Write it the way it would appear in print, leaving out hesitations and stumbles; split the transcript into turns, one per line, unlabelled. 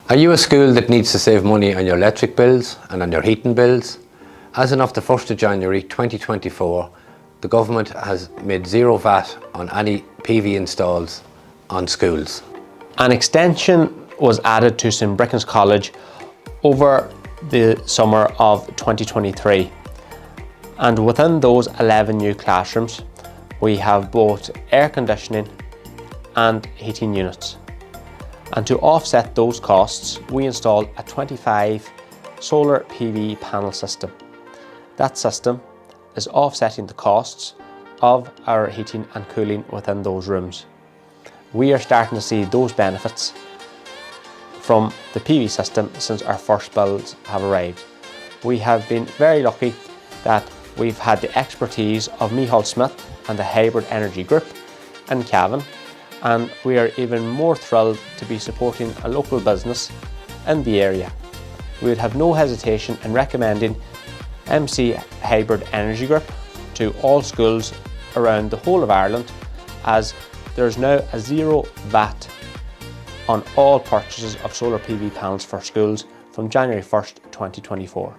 Are you a school that needs to save money on your electric bills and on your heating bills? As of the 1st of January 2024, the government has made zero VAT on any PV installs on schools.
An extension was added to St Bricin's College over the summer of 2023, and within those 11 new classrooms we have both air conditioning and heating units. And to offset those costs, we installed a 25 solar PV panel system. That system is offsetting the costs of our heating and cooling within those rooms. We are starting to see those benefits from the PV system since our first bills have arrived. We have been very lucky that we've had the expertise of Micheál Smith and the Hybrid Energy Group in Cavan, and we are even more thrilled to be supporting a local business in the area. We would have no hesitation in recommending MC Hybrid Energy Group to all schools around the whole of Ireland, as there is now a zero VAT on all purchases of solar PV panels for schools from January 1st, 2024.